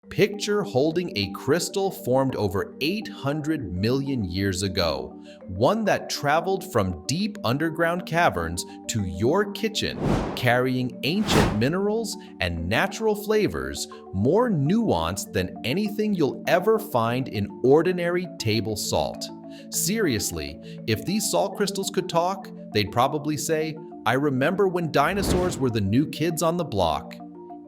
Picture holding a crystal formed over 800 million years ago, one that traveled from deep underground caverns to your kitchen, carrying ancient minerals and natural flavors more nuanced than anything you'll ever find in ordinary table salt. Seriously, if these salt crystals could talk, they'd probably say, "I remember when dinosaurs were the new kids on the block."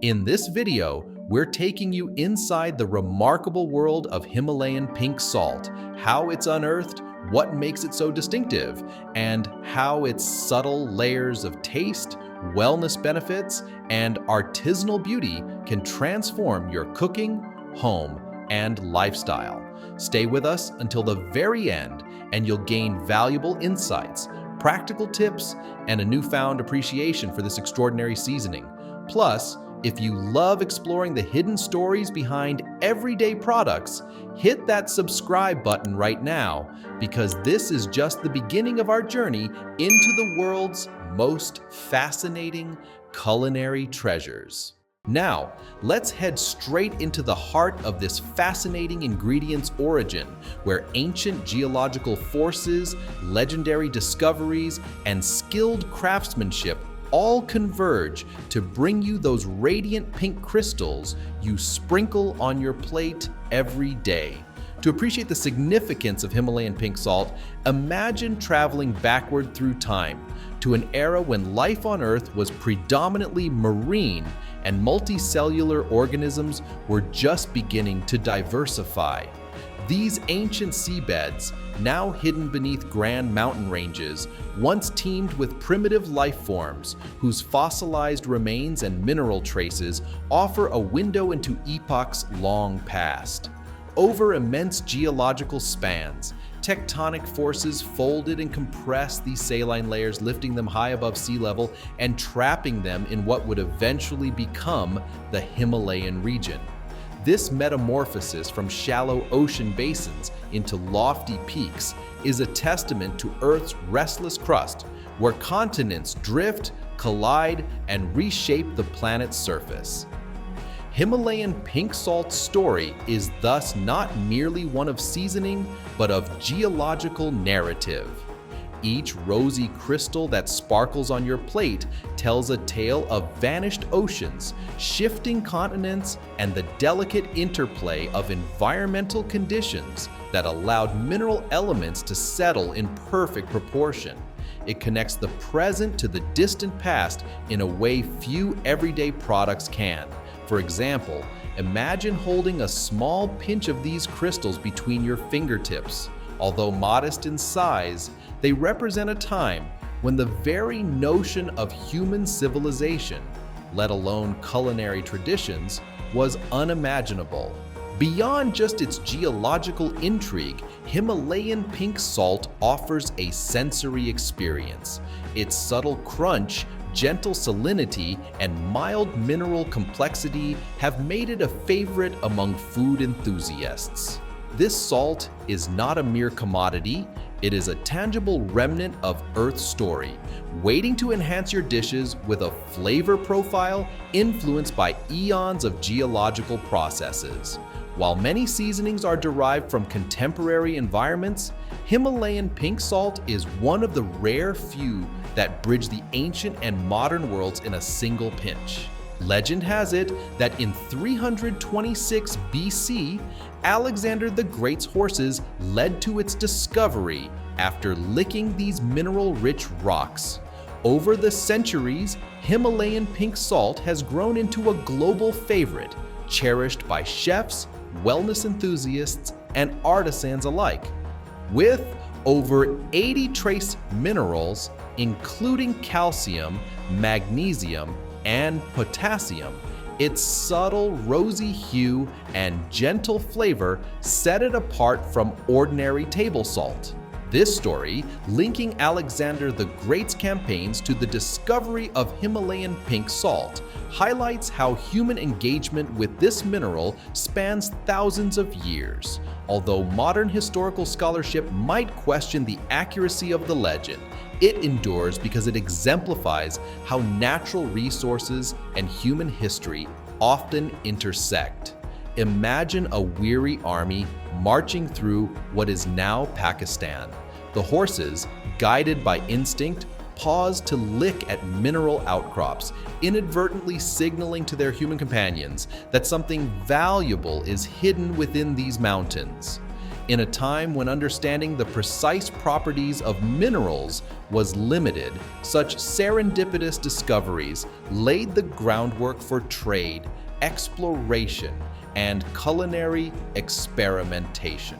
In this video, we're taking you inside the remarkable world of Himalayan pink salt, how it's unearthed, what makes it so distinctive, and how its subtle layers of taste, wellness benefits, and artisanal beauty can transform your cooking, home, and lifestyle. Stay with us until the very end, and you'll gain valuable insights, practical tips, and a newfound appreciation for this extraordinary seasoning. Plus, if you love exploring the hidden stories behind everyday products, hit that subscribe button right now, because this is just the beginning of our journey into the world's most fascinating culinary treasures. Now, let's head straight into the heart of this fascinating ingredient's origin, where ancient geological forces, legendary discoveries, and skilled craftsmanship all converge to bring you those radiant pink crystals you sprinkle on your plate every day. To appreciate the significance of Himalayan pink salt, imagine traveling backward through time to an era when life on Earth was predominantly marine and multicellular organisms were just beginning to diversify. These ancient seabeds, now hidden beneath grand mountain ranges, once teemed with primitive life forms whose fossilized remains and mineral traces offer a window into epochs long past. Over immense geological spans, tectonic forces folded and compressed these saline layers, lifting them high above sea level and trapping them in what would eventually become the Himalayan region. This metamorphosis from shallow ocean basins into lofty peaks is a testament to Earth's restless crust, where continents drift, collide, and reshape the planet's surface. Himalayan pink salt's story is thus not merely one of seasoning, but of geological narrative. Each rosy crystal that sparkles on your plate tells a tale of vanished oceans, shifting continents, and the delicate interplay of environmental conditions that allowed mineral elements to settle in perfect proportion. It connects the present to the distant past in a way few everyday products can. For example, imagine holding a small pinch of these crystals between your fingertips. Although modest in size, they represent a time when the very notion of human civilization, let alone culinary traditions, was unimaginable. Beyond just its geological intrigue, Himalayan pink salt offers a sensory experience. Its subtle crunch, gentle salinity, and mild mineral complexity have made it a favorite among food enthusiasts. This salt is not a mere commodity, it is a tangible remnant of Earth's story, waiting to enhance your dishes with a flavor profile influenced by eons of geological processes. While many seasonings are derived from contemporary environments, Himalayan pink salt is one of the rare few that bridge the ancient and modern worlds in a single pinch. Legend has it that in 326 BC, Alexander the Great's horses led to its discovery after licking these mineral-rich rocks. Over the centuries, Himalayan pink salt has grown into a global favorite, cherished by chefs, wellness enthusiasts, and artisans alike. With over 80 trace minerals, including calcium, magnesium, and potassium, its subtle rosy hue and gentle flavor set it apart from ordinary table salt. This story, linking Alexander the Great's campaigns to the discovery of Himalayan pink salt, highlights how human engagement with this mineral spans thousands of years. Although modern historical scholarship might question the accuracy of the legend, it endures because it exemplifies how natural resources and human history often intersect. Imagine a weary army marching through what is now Pakistan. The horses, guided by instinct, pause to lick at mineral outcrops, inadvertently signaling to their human companions that something valuable is hidden within these mountains. In a time when understanding the precise properties of minerals was limited, such serendipitous discoveries laid the groundwork for trade, exploration, and culinary experimentation.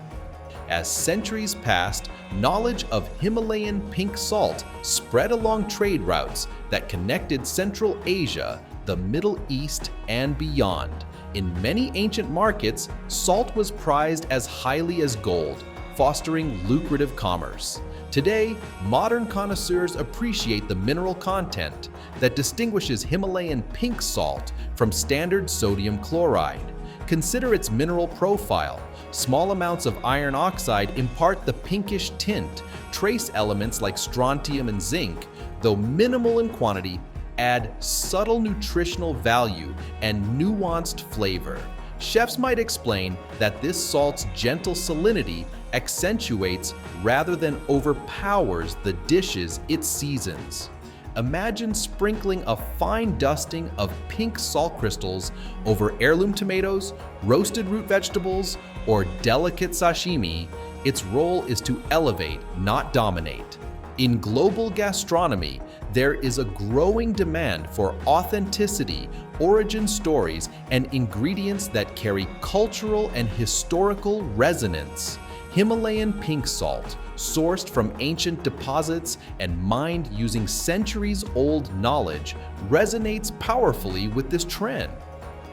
As centuries passed, knowledge of Himalayan pink salt spread along trade routes that connected Central Asia, the Middle East, and beyond. In many ancient markets, salt was prized as highly as gold, fostering lucrative commerce. Today, modern connoisseurs appreciate the mineral content that distinguishes Himalayan pink salt from standard sodium chloride. Consider its mineral profile. Small amounts of iron oxide impart the pinkish tint. Trace elements like strontium and zinc, though minimal in quantity, add subtle nutritional value and nuanced flavor. Chefs might explain that this salt's gentle salinity accentuates rather than overpowers the dishes it seasons. Imagine sprinkling a fine dusting of pink salt crystals over heirloom tomatoes, roasted root vegetables, or delicate sashimi. Its role is to elevate, not dominate. In global gastronomy, there is a growing demand for authenticity, origin stories, and ingredients that carry cultural and historical resonance. Himalayan pink salt, sourced from ancient deposits and mined using centuries-old knowledge, resonates powerfully with this trend.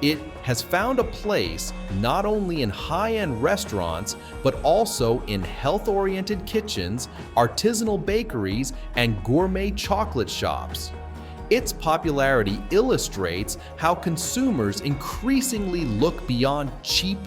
It has found a place not only in high-end restaurants, but also in health-oriented kitchens, artisanal bakeries, and gourmet chocolate shops. Its popularity illustrates how consumers increasingly look beyond cheap,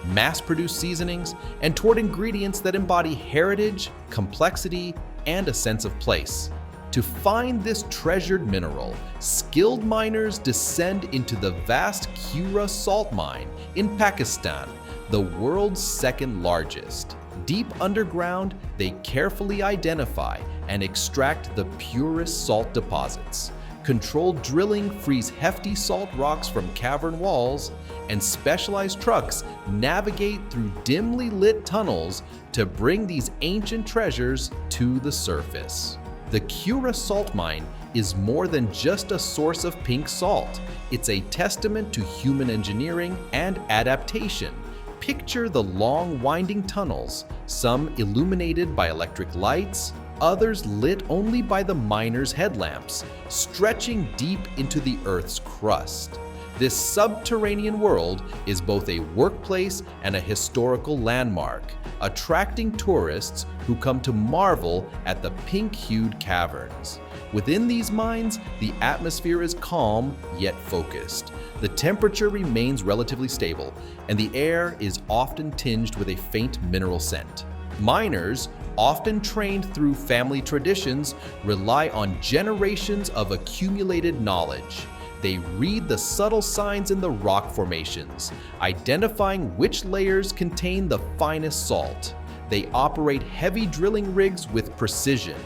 mass-produced seasonings and toward ingredients that embody heritage, complexity, and a sense of place. To find this treasured mineral, skilled miners descend into the vast Kura salt mine in Pakistan, the world's second largest. Deep underground, they carefully identify and extract the purest salt deposits. Controlled drilling frees hefty salt rocks from cavern walls, and specialized trucks navigate through dimly lit tunnels to bring these ancient treasures to the surface. The Kura salt mine is more than just a source of pink salt. It's a testament to human engineering and adaptation. Picture the long, winding tunnels, some illuminated by electric lights, others lit only by the miners' headlamps, stretching deep into the Earth's crust. This subterranean world is both a workplace and a historical landmark, attracting tourists who come to marvel at the pink-hued caverns. Within these mines, the atmosphere is calm yet focused. The temperature remains relatively stable, and the air is often tinged with a faint mineral scent. Miners, often trained through family traditions, rely on generations of accumulated knowledge. They read the subtle signs in the rock formations, identifying which layers contain the finest salt. They operate heavy drilling rigs with precision,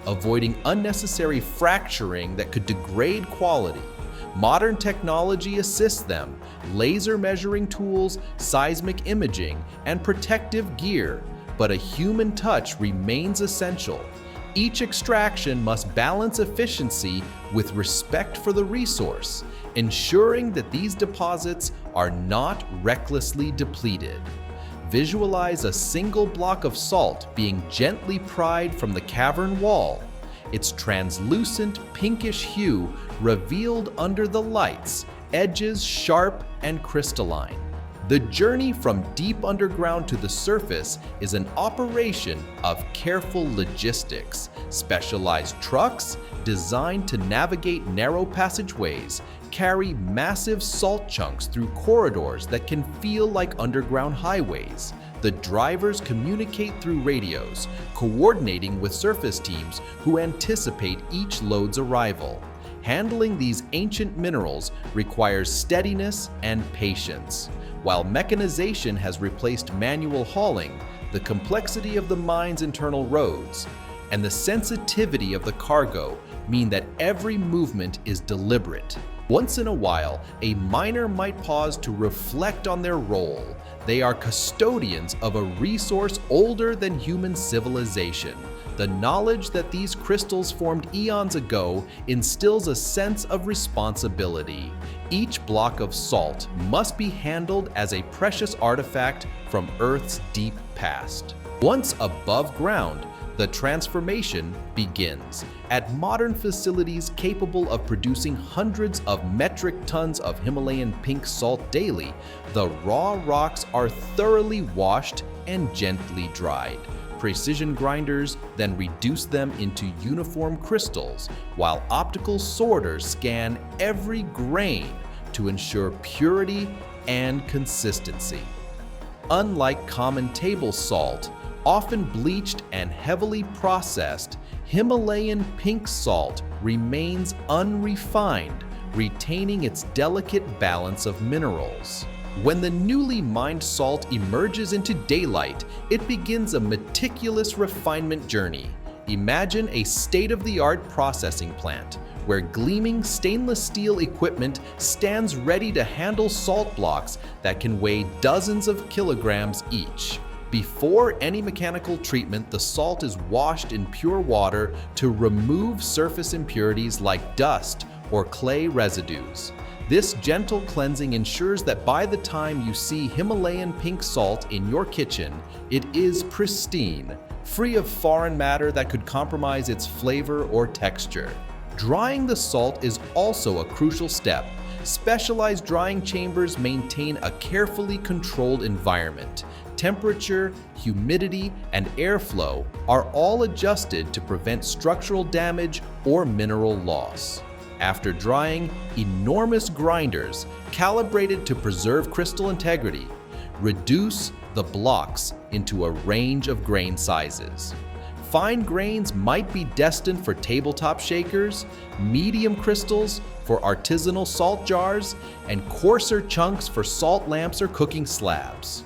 avoiding unnecessary fracturing that could degrade quality. Modern technology assists them: laser measuring tools, seismic imaging, and protective gear. But a human touch remains essential. Each extraction must balance efficiency with respect for the resource, ensuring that these deposits are not recklessly depleted. Visualize a single block of salt being gently pried from the cavern wall, its translucent pinkish hue revealed under the lights, edges sharp and crystalline. The journey from deep underground to the surface is an operation of careful logistics. Specialized trucks, designed to navigate narrow passageways, carry massive salt chunks through corridors that can feel like underground highways. The drivers communicate through radios, coordinating with surface teams who anticipate each load's arrival. Handling these ancient minerals requires steadiness and patience. While mechanization has replaced manual hauling, the complexity of the mine's internal roads and the sensitivity of the cargo mean that every movement is deliberate. Once in a while, a miner might pause to reflect on their role. They are custodians of a resource older than human civilization. The knowledge that these crystals formed eons ago instills a sense of responsibility. Each block of salt must be handled as a precious artifact from Earth's deep past. Once above ground, the transformation begins. At modern facilities capable of producing hundreds of metric tons of Himalayan pink salt daily, the raw rocks are thoroughly washed and gently dried. Precision grinders then reduce them into uniform crystals, while optical sorters scan every grain to ensure purity and consistency. Unlike common table salt, often bleached and heavily processed, Himalayan pink salt remains unrefined, retaining its delicate balance of minerals. When the newly mined salt emerges into daylight, it begins a meticulous refinement journey. Imagine a state-of-the-art processing plant, where gleaming stainless steel equipment stands ready to handle salt blocks that can weigh dozens of kilograms each. Before any mechanical treatment, the salt is washed in pure water to remove surface impurities like dust or clay residues. This gentle cleansing ensures that by the time you see Himalayan pink salt in your kitchen, it is pristine, free of foreign matter that could compromise its flavor or texture. Drying the salt is also a crucial step. Specialized drying chambers maintain a carefully controlled environment. Temperature, humidity, and airflow are all adjusted to prevent structural damage or mineral loss. After drying, enormous grinders, calibrated to preserve crystal integrity, reduce the blocks into a range of grain sizes. Fine grains might be destined for tabletop shakers, medium crystals for artisanal salt jars, and coarser chunks for salt lamps or cooking slabs.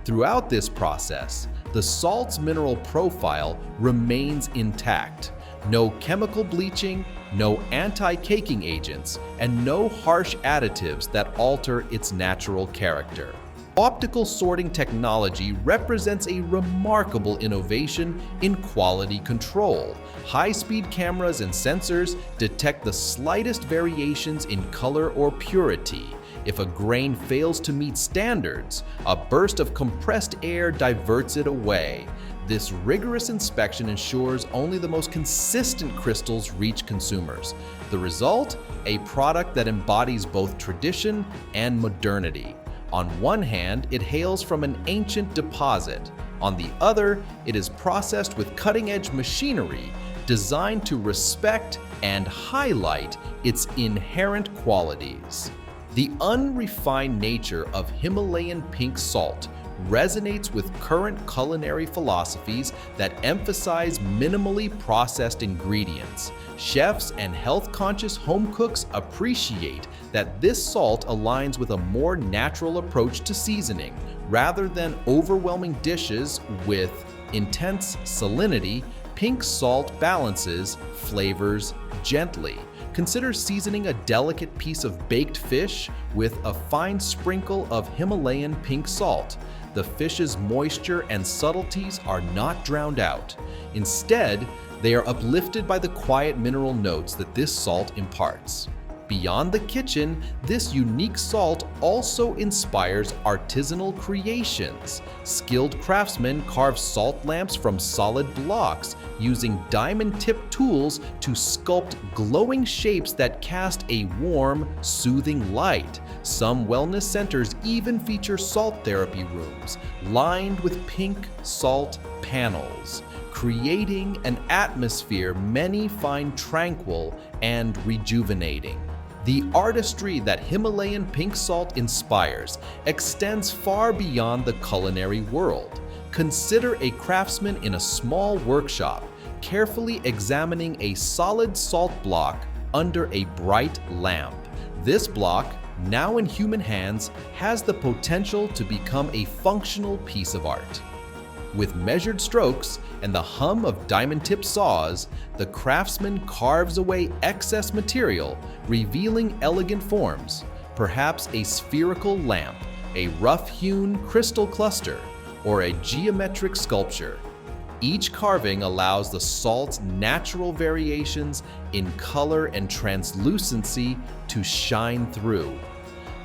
Throughout this process, the salt's mineral profile remains intact. No chemical bleaching, no anti-caking agents, and no harsh additives that alter its natural character. Optical sorting technology represents a remarkable innovation in quality control. High-speed cameras and sensors detect the slightest variations in color or purity. If a grain fails to meet standards, a burst of compressed air diverts it away. This rigorous inspection ensures only the most consistent crystals reach consumers. The result? A product that embodies both tradition and modernity. On one hand, it hails from an ancient deposit. On the other, it is processed with cutting-edge machinery designed to respect and highlight its inherent qualities. The unrefined nature of Himalayan pink salt resonates with current culinary philosophies that emphasize minimally processed ingredients. Chefs and health-conscious home cooks appreciate that this salt aligns with a more natural approach to seasoning, rather than overwhelming dishes with intense salinity. Pink salt balances flavors gently. Consider seasoning a delicate piece of baked fish with a fine sprinkle of Himalayan pink salt. The fish's moisture and subtleties are not drowned out. Instead, they are uplifted by the quiet mineral notes that this salt imparts. Beyond the kitchen, this unique salt also inspires artisanal creations. Skilled craftsmen carve salt lamps from solid blocks, using diamond-tipped tools to sculpt glowing shapes that cast a warm, soothing light. Some wellness centers even feature salt therapy rooms, lined with pink salt panels, creating an atmosphere many find tranquil and rejuvenating. The artistry that Himalayan pink salt inspires extends far beyond the culinary world. Consider a craftsman in a small workshop, carefully examining a solid salt block under a bright lamp. This block, now in human hands, has the potential to become a functional piece of art. With measured strokes and the hum of diamond-tip saws, the craftsman carves away excess material, revealing elegant forms, perhaps a spherical lamp, a rough-hewn crystal cluster, or a geometric sculpture. Each carving allows the salt's natural variations in color and translucency to shine through.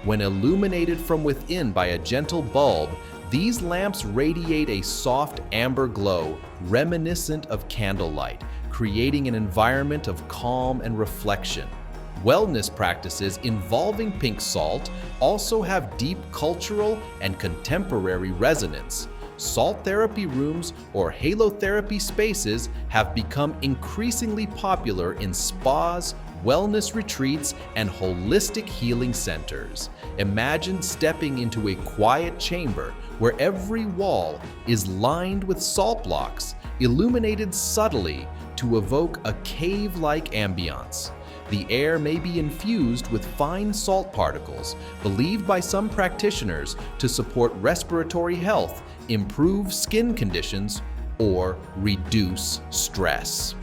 When illuminated from within by a gentle bulb, these lamps radiate a soft amber glow reminiscent of candlelight, creating an environment of calm and reflection. Wellness practices involving pink salt also have deep cultural and contemporary resonance. Salt therapy rooms or halotherapy spaces have become increasingly popular in spas, wellness retreats, and holistic healing centers. Imagine stepping into a quiet chamber where every wall is lined with salt blocks, illuminated subtly to evoke a cave-like ambiance. The air may be infused with fine salt particles, believed by some practitioners to support respiratory health, improve skin conditions, or reduce stress.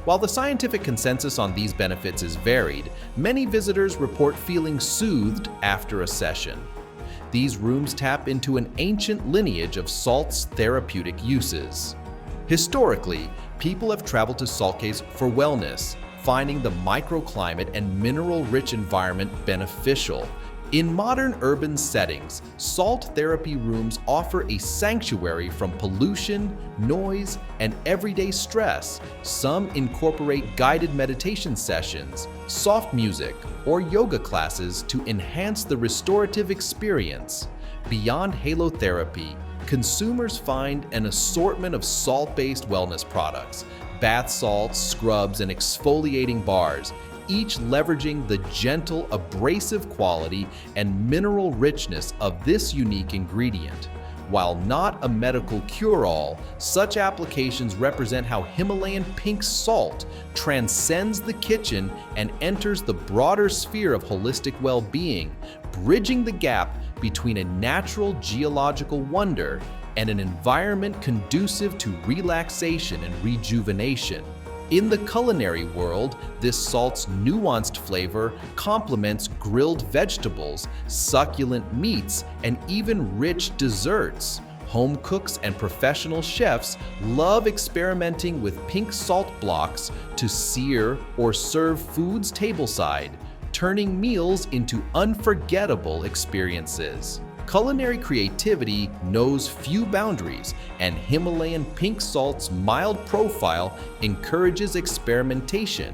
While the scientific consensus on these benefits is varied, many visitors report feeling soothed after a session. These rooms tap into an ancient lineage of salt's therapeutic uses. Historically, people have traveled to salt caves for wellness, finding the microclimate and mineral-rich environment beneficial. In modern urban settings, salt therapy rooms offer a sanctuary from pollution, noise, and everyday stress. Some incorporate guided meditation sessions, soft music, or yoga classes to enhance the restorative experience. Beyond halotherapy, consumers find an assortment of salt-based wellness products, bath salts, scrubs, and exfoliating bars, each leveraging the gentle, abrasive quality and mineral richness of this unique ingredient. While not a medical cure-all, such applications represent how Himalayan pink salt transcends the kitchen and enters the broader sphere of holistic well-being, bridging the gap between a natural geological wonder and an environment conducive to relaxation and rejuvenation. In the culinary world, this salt's nuanced flavor complements grilled vegetables, succulent meats, and even rich desserts. Home cooks and professional chefs love experimenting with pink salt blocks to sear or serve foods tableside, turning meals into unforgettable experiences. Culinary creativity knows few boundaries, and Himalayan pink salt's mild profile encourages experimentation.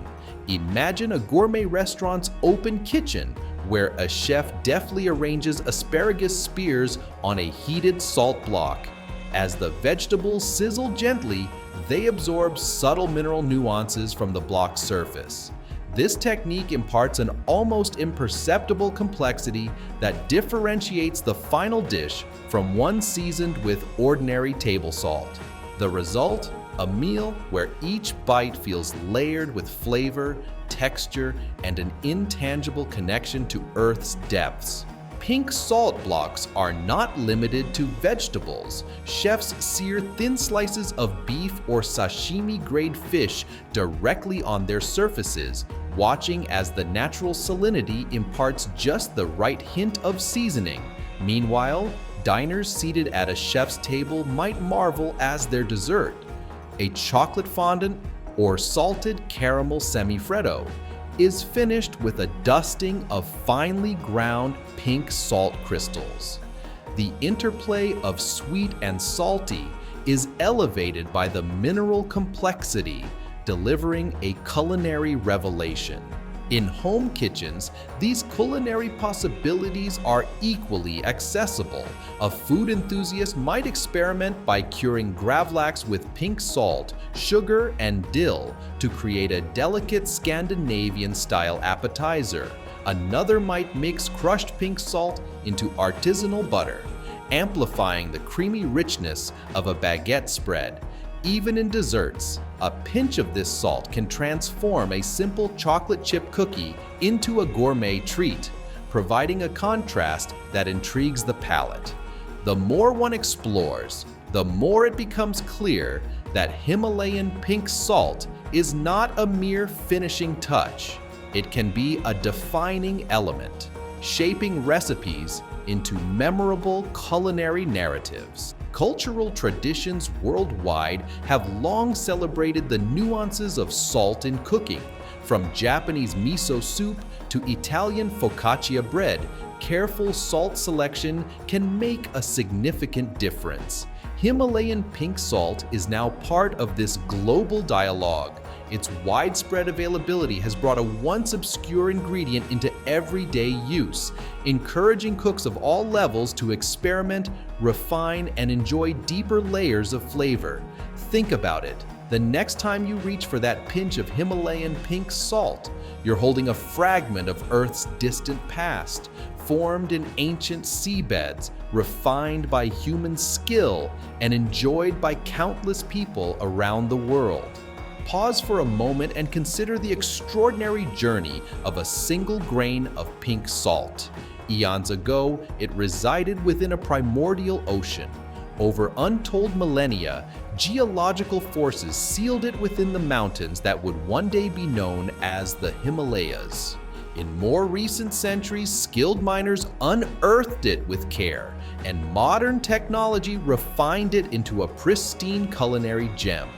Imagine a gourmet restaurant's open kitchen, where a chef deftly arranges asparagus spears on a heated salt block. As the vegetables sizzle gently, they absorb subtle mineral nuances from the block's surface. This technique imparts an almost imperceptible complexity that differentiates the final dish from one seasoned with ordinary table salt. The result? A meal where each bite feels layered with flavor, texture, and an intangible connection to Earth's depths. Pink salt blocks are not limited to vegetables. Chefs sear thin slices of beef or sashimi-grade fish directly on their surfaces, watching as the natural salinity imparts just the right hint of seasoning. Meanwhile, diners seated at a chef's table might marvel as their dessert, a chocolate fondant or salted caramel semifreddo, is finished with a dusting of finely ground pink salt crystals. The interplay of sweet and salty is elevated by the mineral complexity, delivering a culinary revelation. In home kitchens, these culinary possibilities are equally accessible. A food enthusiast might experiment by curing gravlax with pink salt, sugar, and dill to create a delicate Scandinavian-style appetizer. Another might mix crushed pink salt into artisanal butter, amplifying the creamy richness of a baguette spread. Even in desserts, a pinch of this salt can transform a simple chocolate chip cookie into a gourmet treat. providing a contrast that intrigues the palate. The more one explores, the more it becomes clear that Himalayan pink salt is not a mere finishing touch. It can be a defining element, shaping recipes into memorable culinary narratives. Cultural traditions worldwide have long celebrated the nuances of salt in cooking. From Japanese miso soup to Italian focaccia bread, careful salt selection can make a significant difference. Himalayan pink salt is now part of this global dialogue. Its widespread availability has brought a once obscure ingredient into everyday use, encouraging cooks of all levels to experiment, refine, and enjoy deeper layers of flavor. Think about it. The next time you reach for that pinch of Himalayan pink salt, you're holding a fragment of Earth's distant past, formed in ancient seabeds, refined by human skill, and enjoyed by countless people around the world. Pause for a moment and consider the extraordinary journey of a single grain of pink salt. Eons ago, it resided within a primordial ocean. Over untold millennia, geological forces sealed it within the mountains that would one day be known as the Himalayas. In more recent centuries, skilled miners unearthed it with care, and modern technology refined it into a pristine culinary gem.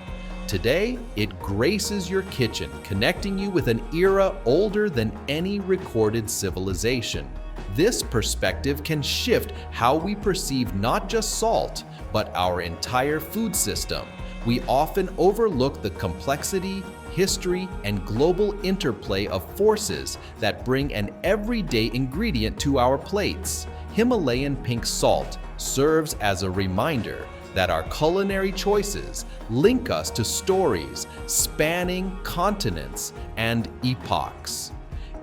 Today, it graces your kitchen, connecting you with an era older than any recorded civilization. This perspective can shift how we perceive not just salt, but our entire food system. We often overlook the complexity, history, and global interplay of forces that bring an everyday ingredient to our plates. Himalayan pink salt serves as a reminder that our culinary choices link us to stories spanning continents and epochs.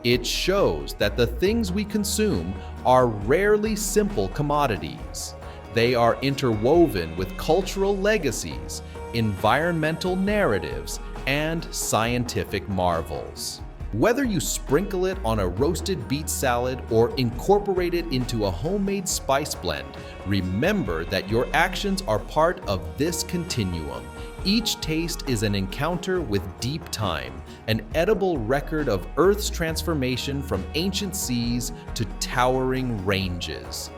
It shows that the things we consume are rarely simple commodities. They are interwoven with cultural legacies, environmental narratives, and scientific marvels. Whether you sprinkle it on a roasted beet salad or incorporate it into a homemade spice blend, remember that your actions are part of this continuum. Each taste is an encounter with deep time, an edible record of Earth's transformation from ancient seas to towering ranges.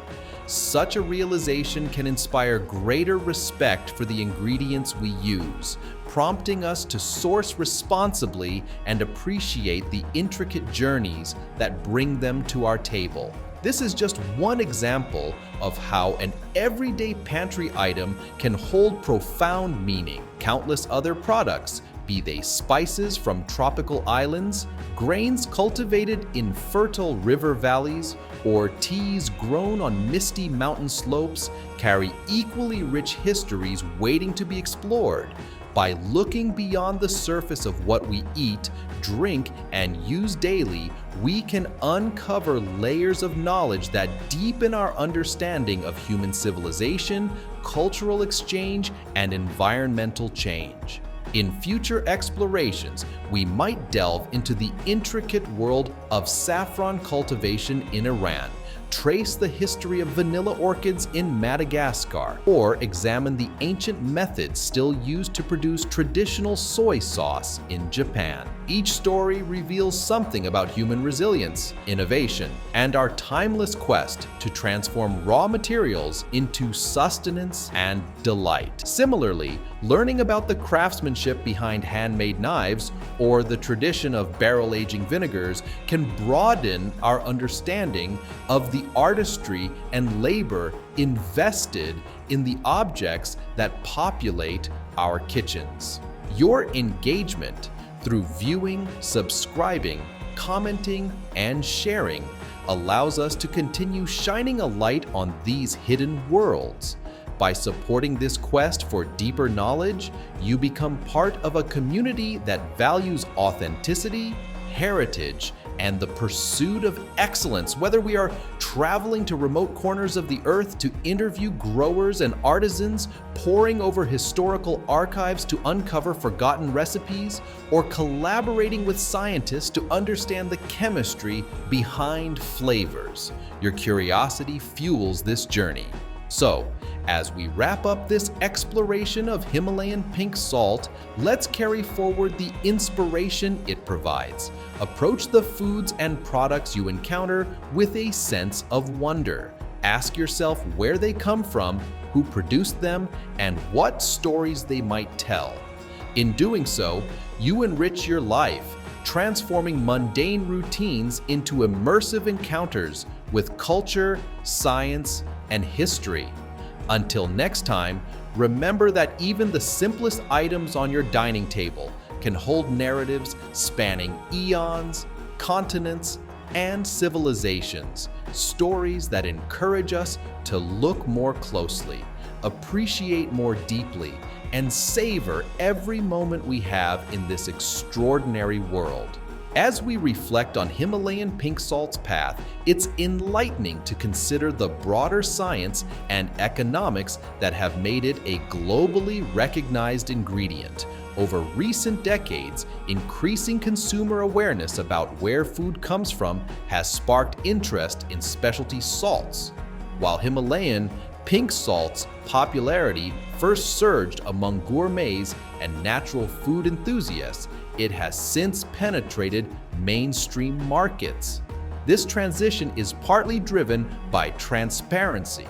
Such a realization can inspire greater respect for the ingredients we use, prompting us to source responsibly and appreciate the intricate journeys that bring them to our table. This is just one example of how an everyday pantry item can hold profound meaning. Countless other products, be they spices from tropical islands, grains cultivated in fertile river valleys, or teas grown on misty mountain slopes, carry equally rich histories waiting to be explored. By looking beyond the surface of what we eat, drink, and use daily, we can uncover layers of knowledge that deepen our understanding of human civilization, cultural exchange, and environmental change. In future explorations, we might delve into the intricate world of saffron cultivation in Iran, trace the history of vanilla orchids in Madagascar, or examine the ancient methods still used to produce traditional soy sauce in Japan. Each story reveals something about human resilience, innovation, and our timeless quest to transform raw materials into sustenance and delight. Similarly, learning about the craftsmanship behind handmade knives or the tradition of barrel aging vinegars can broaden our understanding of the artistry and labor invested in the objects that populate our kitchens. Your engagement through viewing, subscribing, commenting, and sharing allows us to continue shining a light on these hidden worlds. By supporting this quest for deeper knowledge, you become part of a community that values authenticity, heritage, and the pursuit of excellence. Whether we are traveling to remote corners of the earth to interview growers and artisans, poring over historical archives to uncover forgotten recipes, or collaborating with scientists to understand the chemistry behind flavors, your curiosity fuels this journey. So, as we wrap up this exploration of Himalayan pink salt, let's carry forward the inspiration it provides. Approach the foods and products you encounter with a sense of wonder. Ask yourself where they come from, who produced them, and what stories they might tell. In doing so, you enrich your life, transforming mundane routines into immersive encounters with culture, science, and history. Until next time, remember that even the simplest items on your dining table can hold narratives spanning eons, continents, and civilizations, stories that encourage us to look more closely, appreciate more deeply, and savor every moment we have in this extraordinary world. As we reflect on Himalayan pink salt's path, it's enlightening to consider the broader science and economics that have made it a globally recognized ingredient. Over recent decades, increasing consumer awareness about where food comes from has sparked interest in specialty salts. While Himalayan pink salt's popularity first surged among gourmets and natural food enthusiasts, it has since penetrated mainstream markets. This transition is partly driven by transparency.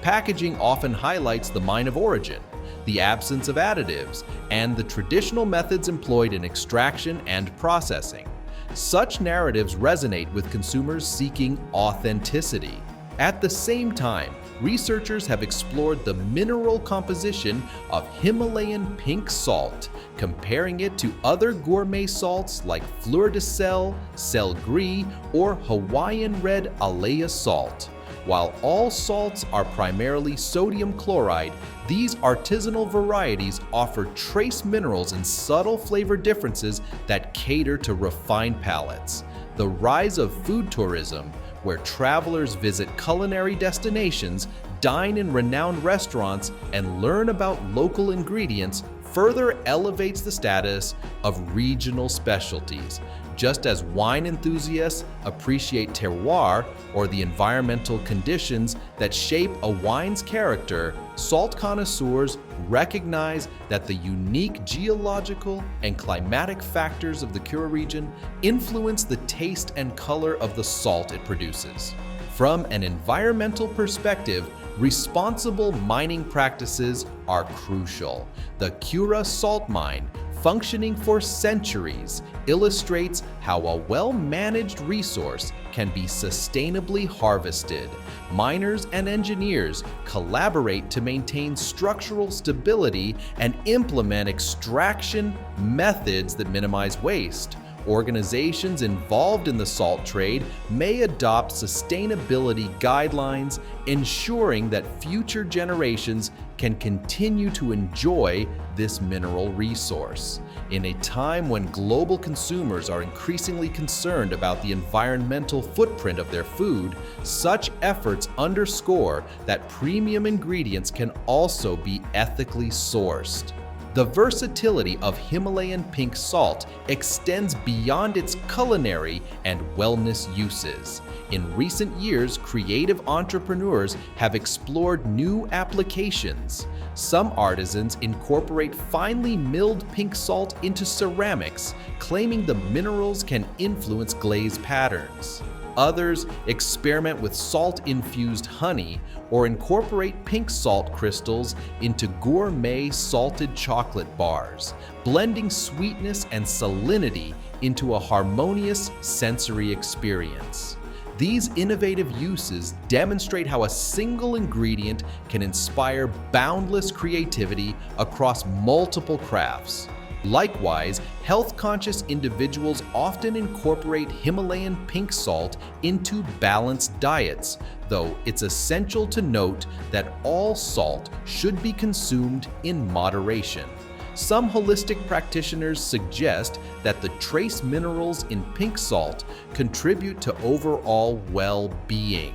Packaging often highlights the mine of origin, the absence of additives, and the traditional methods employed in extraction and processing. Such narratives resonate with consumers seeking authenticity. At the same time, researchers have explored the mineral composition of Himalayan pink salt, comparing it to other gourmet salts like fleur de sel, sel gris, or Hawaiian red alea salt. While all salts are primarily sodium chloride, these artisanal varieties offer trace minerals and subtle flavor differences that cater to refined palates. The rise of food tourism, where travelers visit culinary destinations, dine in renowned restaurants, and learn about local ingredients, further elevates the status of regional specialties. Just as wine enthusiasts appreciate terroir, or the environmental conditions that shape a wine's character, salt connoisseurs recognize that the unique geological and climatic factors of the Kura region influence the taste and color of the salt it produces. From an environmental perspective, responsible mining practices are crucial. The Kura salt mine, functioning for centuries, illustrates how a well-managed resource can be sustainably harvested. Miners and engineers collaborate to maintain structural stability and implement extraction methods that minimize waste. Organizations involved in the salt trade may adopt sustainability guidelines, ensuring that future generations can continue to enjoy this mineral resource. In a time when global consumers are increasingly concerned about the environmental footprint of their food, such efforts underscore that premium ingredients can also be ethically sourced. The versatility of Himalayan pink salt extends beyond its culinary and wellness uses. In recent years, creative entrepreneurs have explored new applications. Some artisans incorporate finely milled pink salt into ceramics, claiming the minerals can influence glaze patterns. Others experiment with salt-infused honey or incorporate pink salt crystals into gourmet salted chocolate bars, blending sweetness and salinity into a harmonious sensory experience. These innovative uses demonstrate how a single ingredient can inspire boundless creativity across multiple crafts. Likewise, health-conscious individuals often incorporate Himalayan pink salt into balanced diets, though it's essential to note that all salt should be consumed in moderation. Some holistic practitioners suggest that the trace minerals in pink salt contribute to overall well-being.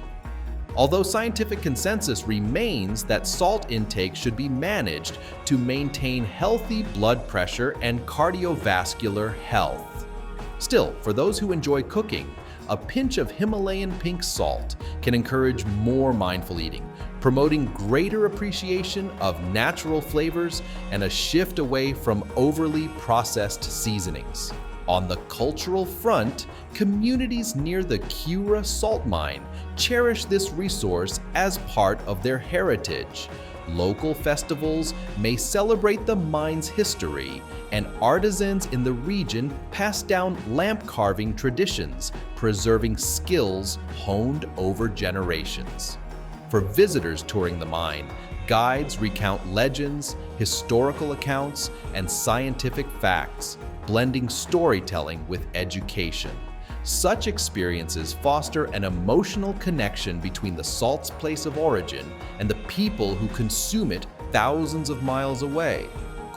Although scientific consensus remains that salt intake should be managed to maintain healthy blood pressure and cardiovascular health. Still, for those who enjoy cooking, a pinch of Himalayan pink salt can encourage more mindful eating, promoting greater appreciation of natural flavors and a shift away from overly processed seasonings. On the cultural front, communities near the Cura salt mine cherish this resource as part of their heritage. Local festivals may celebrate the mine's history, and artisans in the region pass down lamp carving traditions, preserving skills honed over generations. For visitors touring the mine, guides recount legends, historical accounts, and scientific facts, blending storytelling with education. Such experiences foster an emotional connection between the salt's place of origin and the people who consume it thousands of miles away.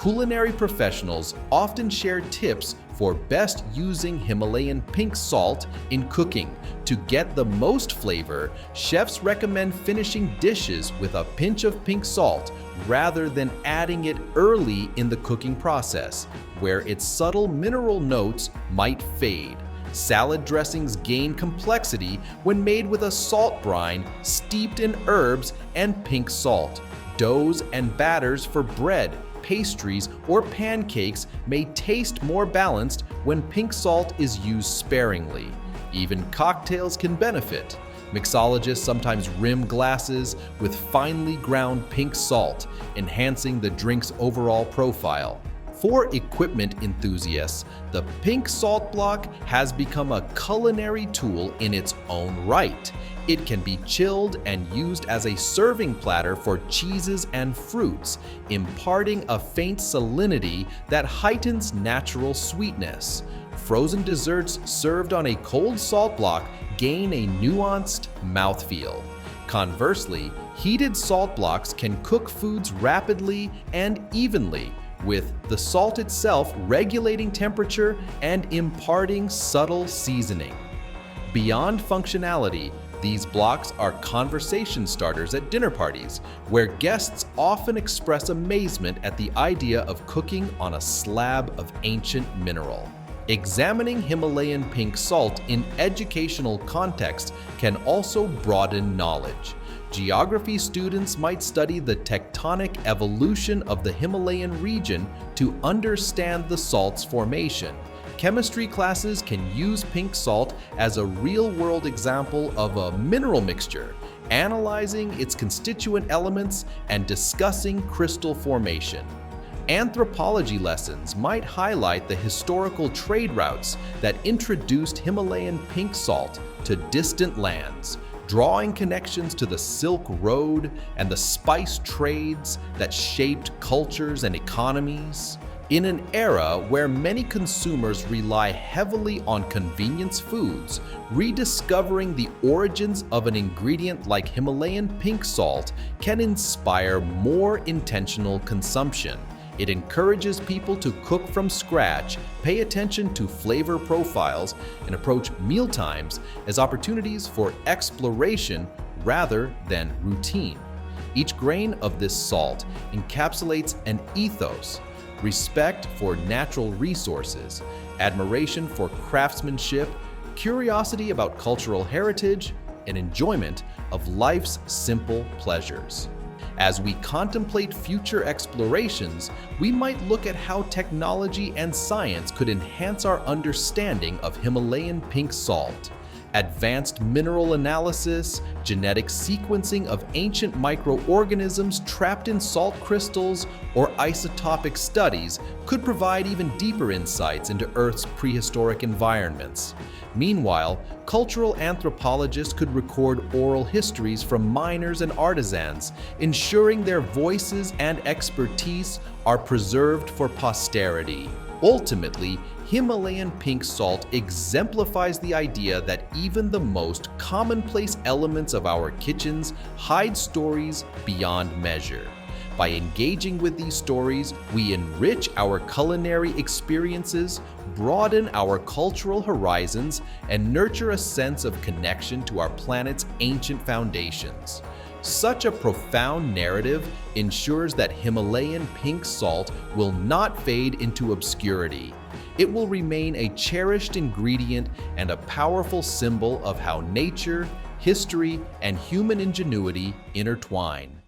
Culinary professionals often share tips for best using Himalayan pink salt in cooking. To get the most flavor, chefs recommend finishing dishes with a pinch of pink salt rather than adding it early in the cooking process, where its subtle mineral notes might fade. Salad dressings gain complexity when made with a salt brine steeped in herbs and pink salt. Doughs and batters for bread, pastries, or pancakes may taste more balanced when pink salt is used sparingly. Even cocktails can benefit. Mixologists sometimes rim glasses with finely ground pink salt, enhancing the drink's overall profile. For equipment enthusiasts, the pink salt block has become a culinary tool in its own right. It can be chilled and used as a serving platter for cheeses and fruits, imparting a faint salinity that heightens natural sweetness. Frozen desserts served on a cold salt block gain a nuanced mouthfeel. Conversely, heated salt blocks can cook foods rapidly and evenly, with the salt itself regulating temperature and imparting subtle seasoning. Beyond functionality, these blocks are conversation starters at dinner parties, where guests often express amazement at the idea of cooking on a slab of ancient mineral. Examining Himalayan pink salt in educational contexts can also broaden knowledge. Geography students might study the tectonic evolution of the Himalayan region to understand the salt's formation. Chemistry classes can use pink salt as a real-world example of a mineral mixture, analyzing its constituent elements and discussing crystal formation. Anthropology lessons might highlight the historical trade routes that introduced Himalayan pink salt to distant lands, drawing connections to the Silk Road and the spice trades that shaped cultures and economies. In an era where many consumers rely heavily on convenience foods, rediscovering the origins of an ingredient like Himalayan pink salt can inspire more intentional consumption. It encourages people to cook from scratch, pay attention to flavor profiles, and approach mealtimes as opportunities for exploration rather than routine. Each grain of this salt encapsulates an ethos: respect for natural resources, admiration for craftsmanship, curiosity about cultural heritage, and enjoyment of life's simple pleasures. As we contemplate future explorations, we might look at how technology and science could enhance our understanding of Himalayan pink salt. Advanced mineral analysis, genetic sequencing of ancient microorganisms trapped in salt crystals, or isotopic studies could provide even deeper insights into Earth's prehistoric environments. Meanwhile, cultural anthropologists could record oral histories from miners and artisans, ensuring their voices and expertise are preserved for posterity. Ultimately, Himalayan pink salt exemplifies the idea that even the most commonplace elements of our kitchens hide stories beyond measure. By engaging with these stories, we enrich our culinary experiences, broaden our cultural horizons, and nurture a sense of connection to our planet's ancient foundations. Such a profound narrative ensures that Himalayan pink salt will not fade into obscurity. It will remain a cherished ingredient and a powerful symbol of how nature, history, and human ingenuity intertwine.